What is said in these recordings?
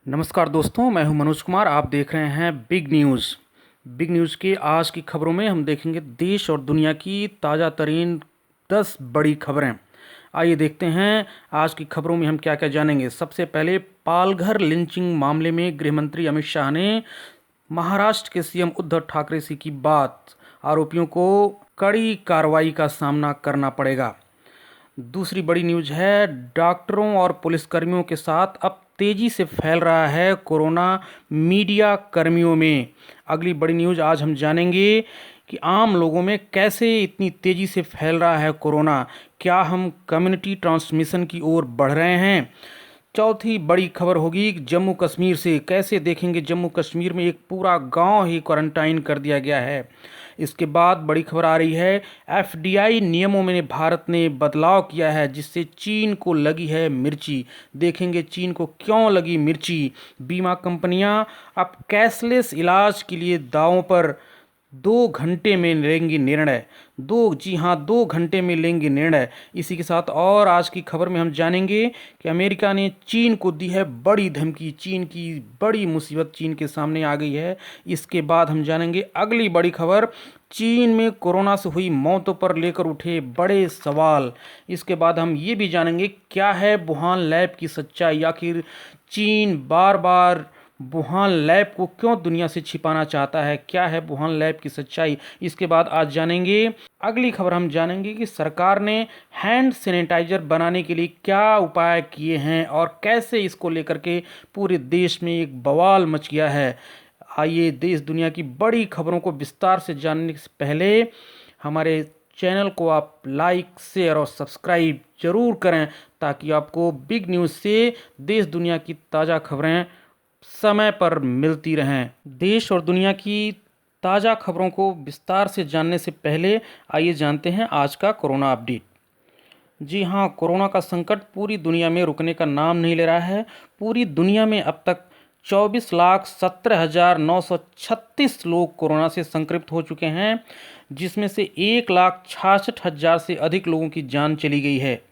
नमस्कार दोस्तों, मैं हूं मनोज कुमार। आप देख रहे हैं बिग न्यूज़। बिग न्यूज़ की आज की खबरों में हम देखेंगे देश और दुनिया की ताज़ा तरीन 10 बड़ी खबरें। आइए देखते हैं आज की खबरों में हम क्या क्या जानेंगे। सबसे पहले, पालघर लिंचिंग मामले में गृह मंत्री अमित शाह ने महाराष्ट्र के सीएम उद्धव ठाकरे से की बात। आरोपियों को कड़ी कार्रवाई का सामना करना पड़ेगा। दूसरी बड़ी न्यूज़ है, डॉक्टरों और पुलिसकर्मियों के साथ अब तेजी से फैल रहा है कोरोना मीडिया कर्मियों में। अगली बड़ी न्यूज़ आज हम जानेंगे कि आम लोगों में कैसे इतनी तेजी से फैल रहा है कोरोना। क्या हम कम्युनिटी ट्रांसमिशन की ओर बढ़ रहे हैं? चौथी बड़ी खबर होगी जम्मू कश्मीर से। कैसे देखेंगे, जम्मू कश्मीर में एक पूरा गांव ही क्वारंटाइन कर दिया गया है। इसके बाद बड़ी खबर आ रही है, एफडीआई नियमों में भारत ने बदलाव किया है जिससे चीन को लगी है मिर्ची। देखेंगे चीन को क्यों लगी मिर्ची। बीमा कंपनियां अब कैशलेस इलाज के लिए दावों पर 2 घंटे में लेंगी निर्णय। जी हाँ, 2 घंटे में लेंगे निर्णय। इसी के साथ और आज की खबर में हम जानेंगे कि अमेरिका ने चीन को दी है बड़ी धमकी। चीन की बड़ी मुसीबत चीन के सामने आ गई है। इसके बाद हम जानेंगे अगली बड़ी खबर, चीन में कोरोना से हुई मौतों पर लेकर उठे बड़े सवाल। इसके बाद हम ये भी जानेंगे क्या है वुहान लैब की सच्चाई। आखिर चीन बार बार वुहान लैब को क्यों दुनिया से छिपाना चाहता है? क्या है वुहान लैब की सच्चाई? इसके बाद आज जानेंगे। अगली खबर हम जानेंगे कि सरकार ने हैंड सैनिटाइजर बनाने के लिए क्या उपाय किए हैं और कैसे इसको लेकर के पूरे देश में एक बवाल मच गया है। आइए देश दुनिया की बड़ी खबरों को विस्तार से जानने से पहले हमारे चैनल को आप लाइक, शेयर और सब्सक्राइब जरूर करें ताकि आपको बिग न्यूज़ से देश दुनिया की ताज़ा खबरें समय पर मिलती रहें। देश और दुनिया की ताज़ा खबरों को विस्तार से जानने से पहले आइए जानते हैं आज का कोरोना अपडेट। जी हाँ, कोरोना का संकट पूरी दुनिया में रुकने का नाम नहीं ले रहा है। पूरी दुनिया में अब तक 24,17,936 लोग कोरोना से संक्रमित हो चुके हैं, जिसमें से 1,66,000 से अधिक लोगों की जान चली गई है।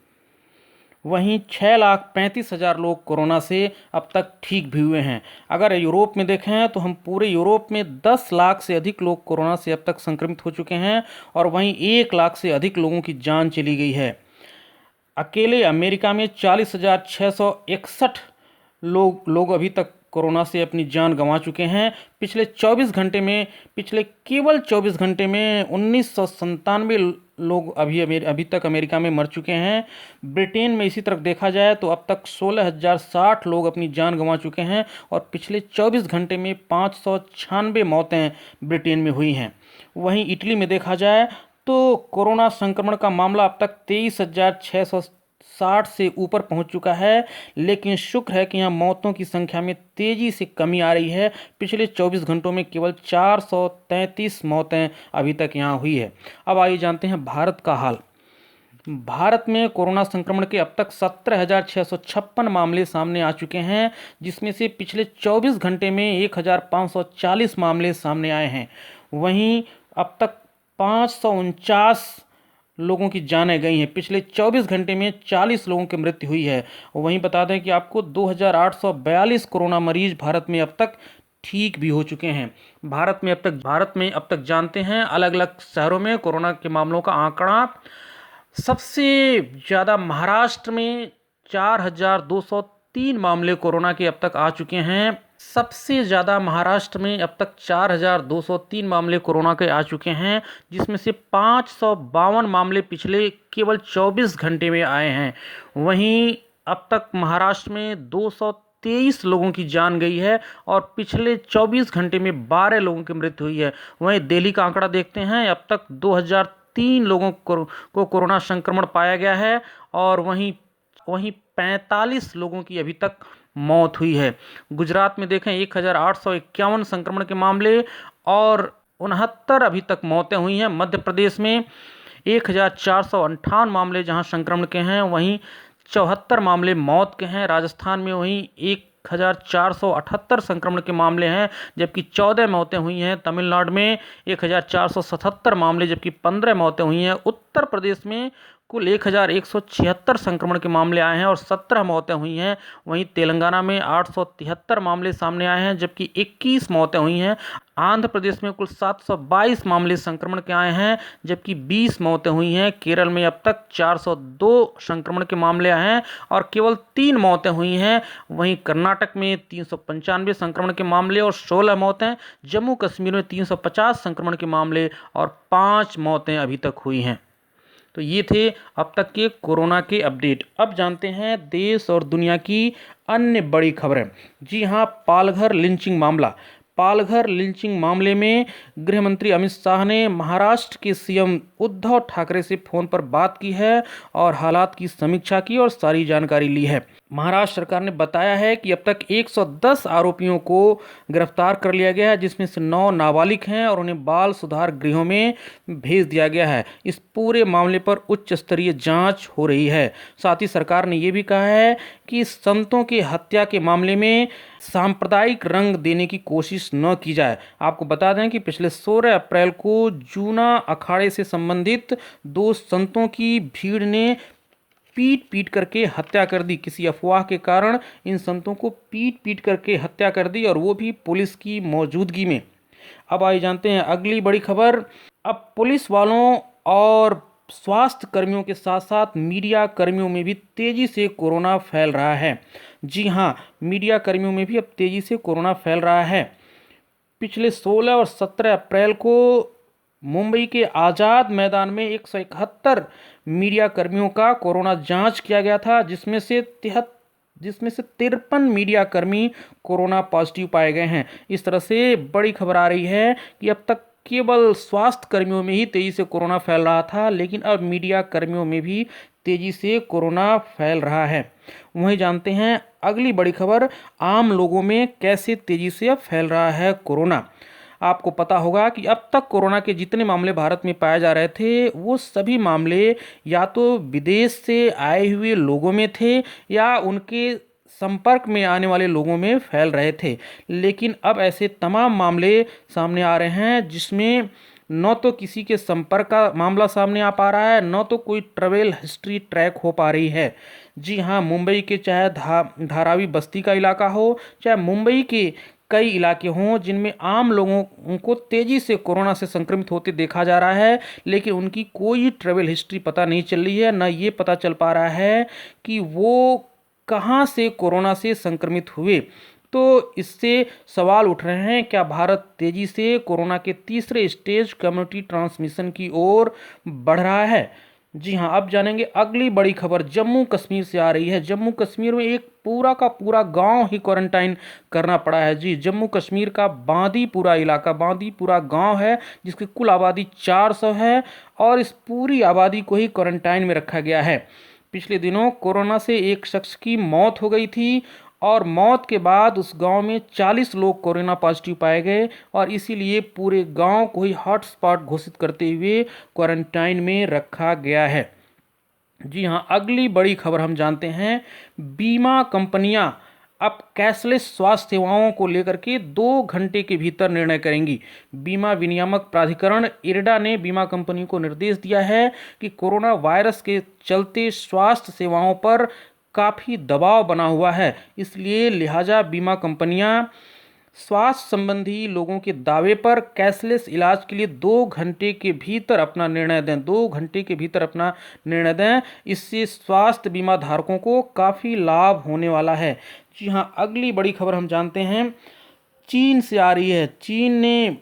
वहीं 6,35,000 लोग कोरोना से अब तक ठीक भी हुए हैं। अगर यूरोप में देखें तो हम पूरे यूरोप में 10 लाख से अधिक लोग कोरोना से अब तक संक्रमित हो चुके हैं और वहीं 1 लाख से अधिक लोगों की जान चली गई है। अकेले अमेरिका में 40,661 लोग अभी तक कोरोना से अपनी जान गंवा चुके हैं। पिछले केवल 24 घंटे में 1997 लोग अभी तक अमेरिका में मर चुके हैं। ब्रिटेन में इसी तरफ देखा जाए तो अब तक 16,060 लोग अपनी जान गंवा चुके हैं और पिछले 24 घंटे में 596 मौतें ब्रिटेन में हुई हैं। वहीं इटली में देखा जाए तो कोरोना संक्रमण का मामला अब तक 23,660 से ऊपर पहुंच चुका है, लेकिन शुक्र है कि यहाँ मौतों की संख्या में तेजी से कमी आ रही है। पिछले 24 घंटों में केवल 433 मौतें अभी तक यहाँ हुई है। अब आइए जानते हैं भारत का हाल। भारत में कोरोना संक्रमण के अब तक 17,656 मामले सामने आ चुके हैं, जिसमें से पिछले 24 घंटे में 1,540 मामले सामने आए हैं। वहीं अब तक 549 लोगों की जानें गई हैं। पिछले 24 घंटे में 40 लोगों की मृत्यु हुई है। वहीं बता दें कि आपको 2,842 कोरोना मरीज भारत में अब तक ठीक भी हो चुके हैं। भारत में अब तक जानते हैं अलग अलग शहरों में कोरोना के मामलों का आंकड़ा। सबसे ज़्यादा महाराष्ट्र में 4,203 मामले कोरोना के अब तक आ चुके हैं। सबसे ज़्यादा महाराष्ट्र में अब तक 4,203 मामले कोरोना के आ चुके हैं, जिसमें से 552 मामले पिछले केवल 24 घंटे में आए हैं। वहीं अब तक महाराष्ट्र में 223 लोगों की जान गई है और पिछले 24 घंटे में 12 लोगों की मृत्यु हुई है। वहीं दिल्ली का आंकड़ा देखते हैं, अब तक 2,003 लोगों को कोरोना संक्रमण पाया गया है और वहीं 45 लोगों की अभी तक मौत हुई है। गुजरात में देखें 1,851 संक्रमण के मामले और 69 अभी तक मौतें हुई हैं। मध्य प्रदेश में 1,458 मामले जहां संक्रमण के हैं, वहीं 74 मामले मौत के हैं। राजस्थान में वहीं 1,478 संक्रमण के मामले हैं जबकि 14 मौतें हुई हैं। तमिलनाडु में 1,477 मामले जबकि 15 मौतें हुई हैं। उत्तर प्रदेश में कुल 1176 संक्रमण के मामले आए हैं और 17 मौतें हुई हैं। वहीं तेलंगाना में 873 मामले सामने आए हैं, जबकि 21 मौतें हुई हैं। आंध्र प्रदेश में कुल 722 मामले संक्रमण के आए हैं, जबकि 20 मौतें हुई हैं। केरल में अब तक 402 संक्रमण के मामले आए हैं और केवल 3 मौतें हुई हैं। वहीं कर्नाटक में 395 संक्रमण के मामले और 16 मौतें। जम्मू कश्मीर में 350 संक्रमण के मामले और 5 मौतें अभी तक हुई हैं। तो ये थे अब तक के कोरोना के अपडेट। अब जानते हैं देश और दुनिया की अन्य बड़ी खबरें। जी हाँ, पालघर लिंचिंग मामले में गृह मंत्री अमित शाह ने महाराष्ट्र के सीएम उद्धव ठाकरे से फोन पर बात की है और हालात की समीक्षा की और सारी जानकारी ली है। महाराष्ट्र सरकार ने बताया है कि अब तक 110 आरोपियों को गिरफ्तार कर लिया गया है, जिसमें से 9 नाबालिग हैं और उन्हें बाल सुधार गृहों में भेज दिया गया है। इस पूरे मामले पर उच्च स्तरीय जांच हो रही है। साथ ही सरकार ने यह भी कहा है कि संतों की हत्या के मामले में सांप्रदायिक रंग देने की कोशिश न की जाए। आपको बता दें कि पिछले 16 अप्रैल को जूना अखाड़े से संबंधित 2 संतों की भीड़ ने पीट पीट करके हत्या कर दी। किसी अफवाह के कारण इन संतों को पीट पीट करके हत्या कर दी और वो भी पुलिस की मौजूदगी में। अब आइए जानते हैं अगली बड़ी खबर। अब पुलिस वालों और स्वास्थ्य कर्मियों के साथ साथ मीडिया कर्मियों में भी तेजी से कोरोना फैल रहा है। जी हाँ, मीडिया कर्मियों में भी अब तेजी से कोरोना फैल रहा है। पिछले 16 और 17 अप्रैल को मुंबई के आज़ाद मैदान में 171 मीडिया कर्मियों का कोरोना जांच किया गया था, जिसमें से 53 मीडिया कर्मी कोरोना पॉजिटिव पाए गए हैं। इस तरह से बड़ी खबर आ रही है कि अब तक केवल स्वास्थ्य कर्मियों में ही तेजी से कोरोना फैल रहा था, लेकिन अब मीडिया कर्मियों में भी तेजी से कोरोना फैल रहा है। वहीं जानते हैं अगली बड़ी खबर, आम लोगों में कैसे तेजी से अब फैल रहा है कोरोना। आपको पता होगा कि अब तक कोरोना के जितने मामले भारत में पाए जा रहे थे, वो सभी मामले या तो विदेश से आए हुए लोगों में थे या उनके संपर्क में आने वाले लोगों में फैल रहे थे। लेकिन अब ऐसे तमाम मामले सामने आ रहे हैं जिसमें न तो किसी के संपर्क का मामला सामने आ पा रहा है, न तो कोई ट्रैवल हिस्ट्री ट्रैक हो पा रही है। जी हाँ, मुंबई के चाहे धारावी बस्ती का इलाका हो, चाहे मुंबई के कई इलाके हों जिनमें आम लोगों को तेजी से कोरोना से संक्रमित होते देखा जा रहा है, लेकिन उनकी कोई ट्रैवल हिस्ट्री पता नहीं चल रही है, न ये पता चल पा रहा है कि वो कहाँ से कोरोना से संक्रमित हुए। तो इससे सवाल उठ रहे हैं, क्या भारत तेजी से कोरोना के तीसरे स्टेज कम्युनिटी ट्रांसमिशन की ओर बढ़ रहा है? जी हाँ, अब जानेंगे अगली बड़ी खबर जम्मू कश्मीर से आ रही है। जम्मू कश्मीर में एक पूरा का पूरा गांव ही क्वारंटाइन करना पड़ा है। जी, जम्मू कश्मीर का बांदीपुरा इलाका, बांदीपुरा गांव है जिसकी कुल आबादी 400 है और इस पूरी आबादी को ही क्वारंटाइन में रखा गया है। पिछले दिनों कोरोना से एक शख्स की मौत हो गई थी और मौत के बाद उस गांव में 40 लोग कोरोना पॉजिटिव पाए गए और इसीलिए पूरे गांव को ही हॉटस्पॉट घोषित करते हुए क्वारंटाइन में रखा गया है। जी हां, अगली बड़ी खबर हम जानते हैं, बीमा कंपनियां अब कैशलेस स्वास्थ्य सेवाओं को लेकर के 2 घंटे के भीतर निर्णय करेंगी। बीमा विनियामक प्राधिकरण इरडा ने बीमा कंपनियों को निर्देश दिया है कि कोरोना वायरस के चलते स्वास्थ्य सेवाओं पर काफ़ी दबाव बना हुआ है, इसलिए लिहाजा बीमा कंपनियां स्वास्थ्य संबंधी लोगों के दावे पर कैशलेस इलाज के लिए 2 घंटे के भीतर अपना निर्णय दें। 2 घंटे के भीतर अपना निर्णय दें। इससे स्वास्थ्य बीमा धारकों को काफ़ी लाभ होने वाला है। जी हाँ, अगली बड़ी खबर हम जानते हैं चीन से आ रही है। चीन ने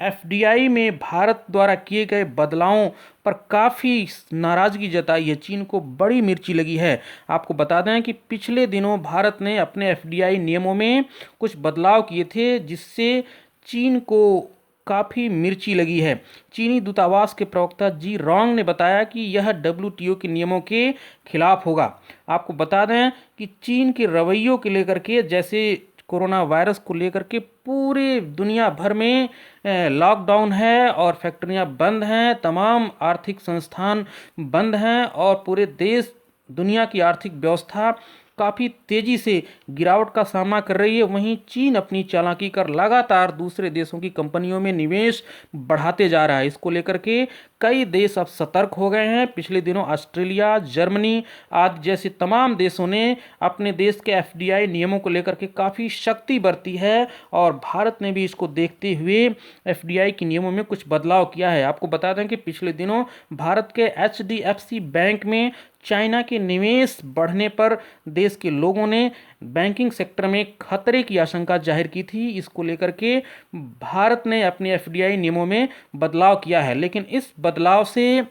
एफडीआई में भारत द्वारा किए गए बदलावों पर काफ़ी नाराज़गी जताई है। चीन को बड़ी मिर्ची लगी है। आपको बता दें कि पिछले दिनों भारत ने अपने एफडीआई नियमों में कुछ बदलाव किए थे जिससे चीन को काफ़ी मिर्ची लगी है। चीनी दूतावास के प्रवक्ता जी रोंग ने बताया कि यह डब्ल्यूटीओ के नियमों के खिलाफ होगा। आपको बता दें कि चीन के रवैयों के लेकर के, जैसे कोरोना वायरस को लेकर के पूरे दुनिया भर में लॉकडाउन है और फैक्ट्रियां बंद हैं, तमाम आर्थिक संस्थान बंद हैं और पूरे देश दुनिया की आर्थिक व्यवस्था काफ़ी तेज़ी से गिरावट का सामना कर रही है। वहीं चीन अपनी चालाकी कर लगातार दूसरे देशों की कंपनियों में निवेश बढ़ाते जा रहा है। इसको लेकर के कई देश अब सतर्क हो गए हैं। पिछले दिनों ऑस्ट्रेलिया, जर्मनी आदि जैसे तमाम देशों ने अपने देश के एफडीआई नियमों को लेकर के काफ़ी सख्ती बरती है और भारत ने भी इसको देखते हुए एफडीआई के नियमों में कुछ बदलाव किया है। आपको बता दें कि पिछले दिनों भारत के एचडीएफसी बैंक में चाइना के निवेश बढ़ने पर देश के लोगों ने बैंकिंग सेक्टर में खतरे की आशंका जाहिर की थी। इसको लेकर के भारत ने अपने एफडीआई नियमों में बदलाव किया है, लेकिन इस बदलाव से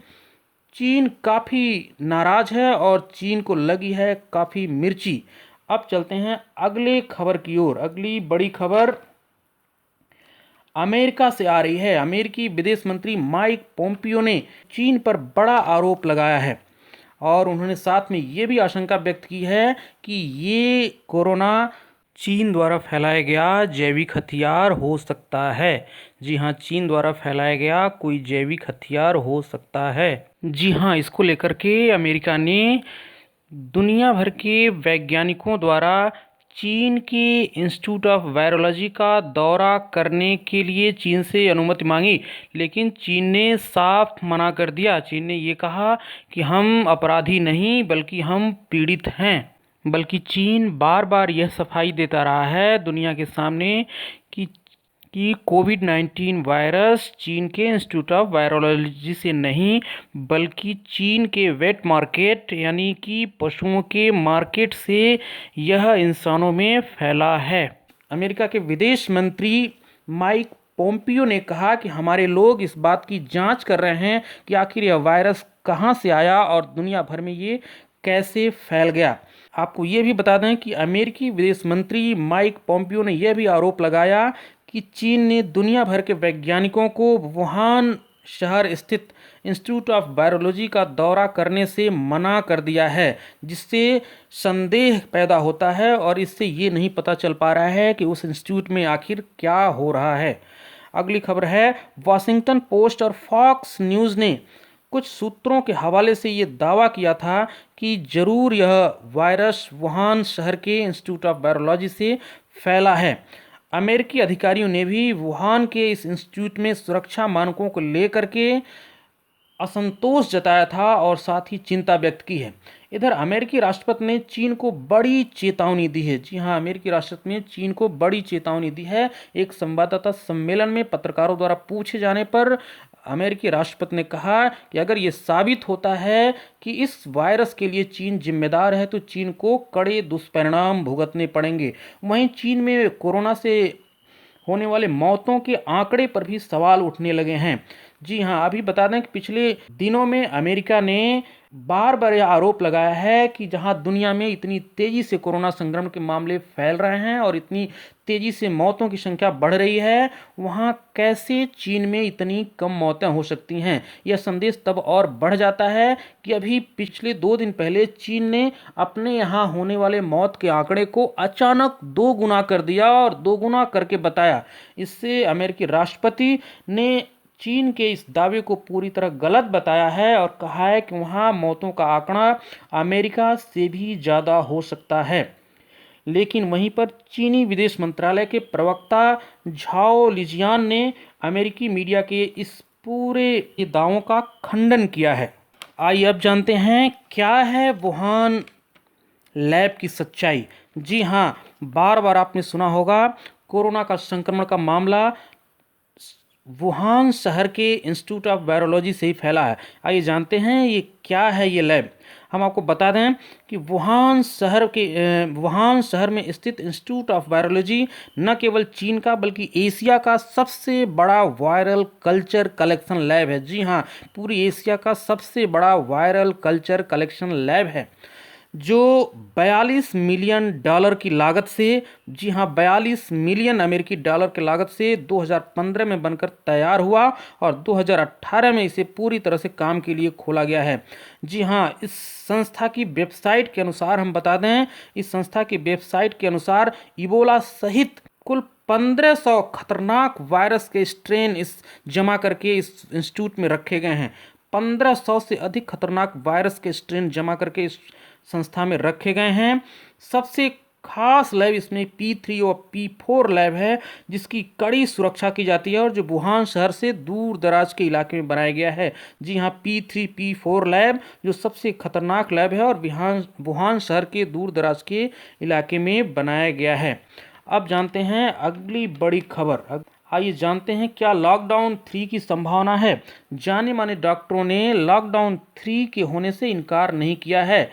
चीन काफ़ी नाराज है और चीन को लगी है काफ़ी मिर्ची। अब चलते हैं अगले खबर की ओर। अगली बड़ी खबर अमेरिका से आ रही है। अमेरिकी विदेश मंत्री माइक पोम्पियो ने चीन पर बड़ा आरोप लगाया है और उन्होंने साथ में ये भी आशंका व्यक्त की है कि ये कोरोना चीन द्वारा फैलाया गया जैविक हथियार हो सकता है। जी हाँ, चीन द्वारा फैलाया गया कोई जैविक हथियार हो सकता है। जी हाँ, इसको लेकर के अमेरिका ने दुनिया भर के वैज्ञानिकों द्वारा चीन के इंस्टीट्यूट ऑफ वायरोलॉजी का दौरा करने के लिए चीन से अनुमति मांगी, लेकिन चीन ने साफ मना कर दिया। चीन ने ये कहा कि हम अपराधी नहीं बल्कि हम पीड़ित हैं। बल्कि चीन बार बार यह सफाई देता रहा है दुनिया के सामने कि कोविड-19 वायरस चीन के इंस्टीट्यूट ऑफ वायरोलॉजी से नहीं बल्कि चीन के वेट मार्केट यानी कि पशुओं के मार्केट से यह इंसानों में फैला है। अमेरिका के विदेश मंत्री माइक पोम्पियो ने कहा कि हमारे लोग इस बात की जांच कर रहे हैं कि आखिर यह वायरस कहां से आया और दुनिया भर में ये कैसे फैल गया। आपको ये भी बता दें कि अमेरिकी विदेश मंत्री माइक पोम्पियो ने यह भी आरोप लगाया कि चीन ने दुनिया भर के वैज्ञानिकों को वुहान शहर स्थित इंस्टीट्यूट ऑफ वायरोलॉजी का दौरा करने से मना कर दिया है, जिससे संदेह पैदा होता है और इससे ये नहीं पता चल पा रहा है कि उस इंस्टीट्यूट में आखिर क्या हो रहा है। अगली खबर है, वॉशिंगटन पोस्ट और फॉक्स न्यूज़ ने कुछ सूत्रों के हवाले से ये दावा किया था कि जरूर यह वायरस वुहान शहर के इंस्टीट्यूट ऑफ वायरोलॉजी से फैला है। अमेरिकी अधिकारियों ने भी वुहान के इस इंस्टीट्यूट में सुरक्षा मानकों को लेकर के असंतोष जताया था और साथ ही चिंता व्यक्त की है। इधर अमेरिकी राष्ट्रपति ने चीन को बड़ी चेतावनी दी है। जी हाँ, अमेरिकी राष्ट्रपति ने चीन को बड़ी चेतावनी दी है। एक संवाददाता सम्मेलन में पत्रकारों द्वारा पूछे जाने पर अमेरिकी राष्ट्रपति ने कहा कि अगर ये साबित होता है कि इस वायरस के लिए चीन जिम्मेदार है तो चीन को कड़े दुष्परिणाम भुगतने पड़ेंगे। वहीं चीन में कोरोना से होने वाले मौतों के आंकड़े पर भी सवाल उठने लगे हैं। जी हाँ, अभी बता दें कि पिछले दिनों में अमेरिका ने बार बार यह आरोप लगाया है कि जहां दुनिया में इतनी तेजी से कोरोना संक्रमण के मामले फैल रहे हैं और इतनी तेजी से मौतों की संख्या बढ़ रही है, वहां कैसे चीन में इतनी कम मौतें हो सकती हैं। यह संदेश तब और बढ़ जाता है कि अभी पिछले 2 दिन पहले चीन ने अपने यहाँ होने वाले मौत के आंकड़े को अचानक 2 गुना कर दिया और 2 गुना करके बताया। इससे अमेरिकी राष्ट्रपति ने चीन के इस दावे को पूरी तरह गलत बताया है और कहा है कि वहाँ मौतों का आंकड़ा अमेरिका से भी ज़्यादा हो सकता है। लेकिन वहीं पर चीनी विदेश मंत्रालय के प्रवक्ता झाओ लिजियान ने अमेरिकी मीडिया के इस पूरे दावों का खंडन किया है। आइए अब जानते हैं क्या है वुहान लैब की सच्चाई। जी हाँ, बार बार आपने सुना होगा कोरोना का संक्रमण का मामला वुहान शहर के इंस्टीट्यूट ऑफ वायरोलॉजी से ही फैला है। आइए जानते हैं ये क्या है ये लैब। हम आपको बता दें कि वुहान शहर में स्थित इंस्टीट्यूट ऑफ वायरोलॉजी न केवल चीन का बल्कि एशिया का सबसे बड़ा वायरल कल्चर कलेक्शन लैब है। जी हाँ, पूरी एशिया का सबसे बड़ा वायरल कल्चर कलेक्शन लैब है जो 42 मिलियन डॉलर की लागत से, जी हाँ 42 मिलियन अमेरिकी डॉलर की लागत से 2015 में बनकर तैयार हुआ और 2018 में इसे पूरी तरह से काम के लिए खोला गया है। जी हाँ, इस संस्था की वेबसाइट के अनुसार हम बता दें, इस संस्था की वेबसाइट के अनुसार इबोला सहित कुल 1500 खतरनाक वायरस के स्ट्रेन जमा करके इस इंस्टीट्यूट में रखे गए हैं। 1500 से अधिक खतरनाक वायरस के स्ट्रेन जमा करके इस संस्था में रखे गए हैं। सबसे खास लैब इसमें P3 और P4 लैब है, जिसकी कड़ी सुरक्षा की जाती है और जो वुहान शहर से दूर दराज के इलाके में बनाया गया है। जी हाँ, P3 P4 लैब जो सबसे खतरनाक लैब है और वुहान शहर के दूर दराज के इलाके में बनाया गया है। अब जानते हैं अगली बड़ी खबर। आइए जानते हैं क्या लॉकडाउन 3 की संभावना है। जाने माने डॉक्टरों ने लॉकडाउन 3 के होने से इनकार नहीं किया है।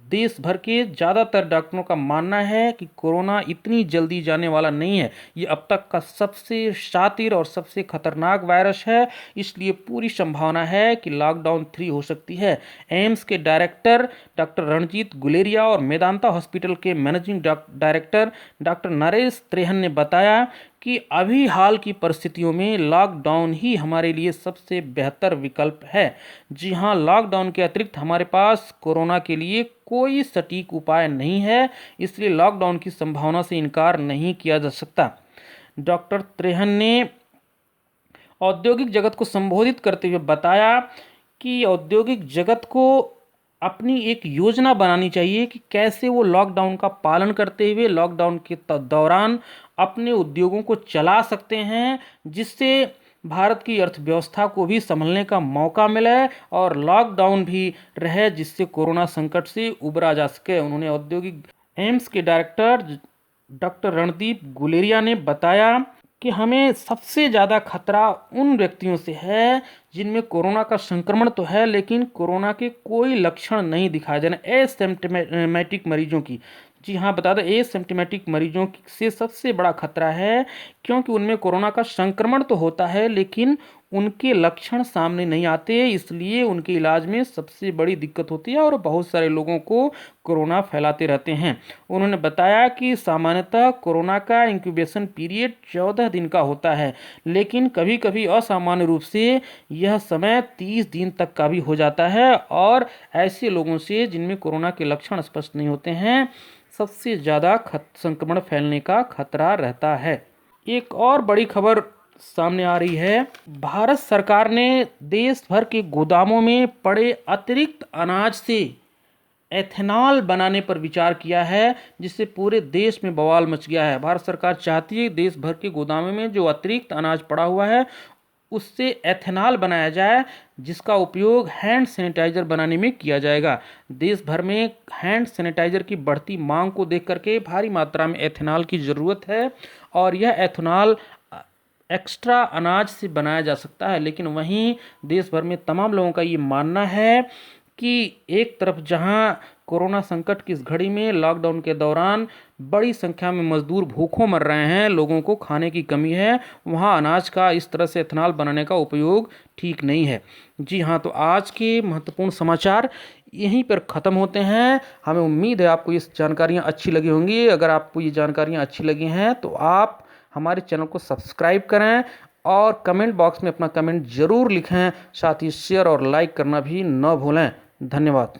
देश भर के ज़्यादातर डॉक्टरों का मानना है कि कोरोना इतनी जल्दी जाने वाला नहीं है। ये अब तक का सबसे शातिर और सबसे खतरनाक वायरस है, इसलिए पूरी संभावना है कि लॉकडाउन 3 हो सकती है। एम्स के डायरेक्टर डॉक्टर रणजीत गुलेरिया और मेदांता हॉस्पिटल के managing director doctor Naresh Trehan ने बताया कि अभी हाल की परिस्थितियों में लॉकडाउन ही हमारे लिए सबसे बेहतर विकल्प है। जी हाँ, लॉकडाउन के अतिरिक्त हमारे पास कोरोना के लिए कोई सटीक उपाय नहीं है, इसलिए लॉकडाउन की संभावना से इनकार नहीं किया जा सकता। डॉक्टर त्रेहन ने औद्योगिक जगत को संबोधित करते हुए बताया कि औद्योगिक जगत को अपनी एक योजना बनानी चाहिए कि कैसे वो लॉकडाउन का पालन करते हुए लॉकडाउन के दौरान अपने उद्योगों को चला सकते हैं, जिससे भारत की अर्थव्यवस्था को भी संभलने का मौका मिले और लॉकडाउन भी रहे, जिससे कोरोना संकट से उबरा जा सके। उन्होंने औद्योगिक एम्स के डायरेक्टर डॉक्टर रणदीप गुलेरिया ने बताया कि हमें सबसे ज़्यादा खतरा उन व्यक्तियों से है जिनमें कोरोना का संक्रमण तो है लेकिन कोरोना के कोई लक्षण नहीं दिखाए जा रहे, एसिम्प्टोमेटिक मरीजों की। जी हाँ, बता दें एसिम्प्टोमेटिक मरीजों से सबसे बड़ा खतरा है, क्योंकि उनमें कोरोना का संक्रमण तो होता है लेकिन उनके लक्षण सामने नहीं आते, इसलिए उनके इलाज में सबसे बड़ी दिक्कत होती है और बहुत सारे लोगों को कोरोना फैलाते रहते हैं। उन्होंने बताया कि सामान्यतः कोरोना का इंक्यूबेशन पीरियड 14 दिन का होता है, लेकिन कभी कभी असामान्य रूप से यह समय 30 दिन तक का भी हो जाता है और ऐसे लोगों से जिनमें कोरोना के लक्षण स्पष्ट नहीं होते हैं सबसे ज़्यादा संक्रमण फैलने का खतरा रहता है। एक और बड़ी खबर सामने आ रही है। भारत सरकार ने देश भर के गोदामों में पड़े अतिरिक्त अनाज से एथेनॉल बनाने पर विचार किया है, जिससे पूरे देश में बवाल मच गया है। भारत सरकार चाहती है देश भर के गोदामों में जो अतिरिक्त अनाज पड़ा हुआ है उससे एथेनॉल बनाया जाए, जिसका उपयोग हैंड सैनिटाइजर बनाने में किया जाएगा। देश भर में हैंड सैनिटाइजर की बढ़ती मांग को देख करके भारी मात्रा में एथेनॉल की ज़रूरत है और यह एथेनॉल एक्स्ट्रा अनाज से बनाया जा सकता है। लेकिन वहीं देश भर में तमाम लोगों का ये मानना है कि एक तरफ जहां कोरोना संकट की इस घड़ी में लॉकडाउन के दौरान बड़ी संख्या में मजदूर भूखों मर रहे हैं, लोगों को खाने की कमी है, वहां अनाज का इस तरह से एथेनॉल बनाने का उपयोग ठीक नहीं है। जी हाँ, तो आज के महत्वपूर्ण समाचार यहीं पर ख़त्म होते हैं। हमें उम्मीद है आपको ये जानकारियाँ अच्छी लगी होंगी। अगर आपको ये जानकारियाँ अच्छी लगी हैं तो आप हमारे चैनल को सब्सक्राइब करें और कमेंट बॉक्स में अपना कमेंट ज़रूर लिखें। साथ ही शेयर और लाइक करना भी न भूलें। धन्यवाद।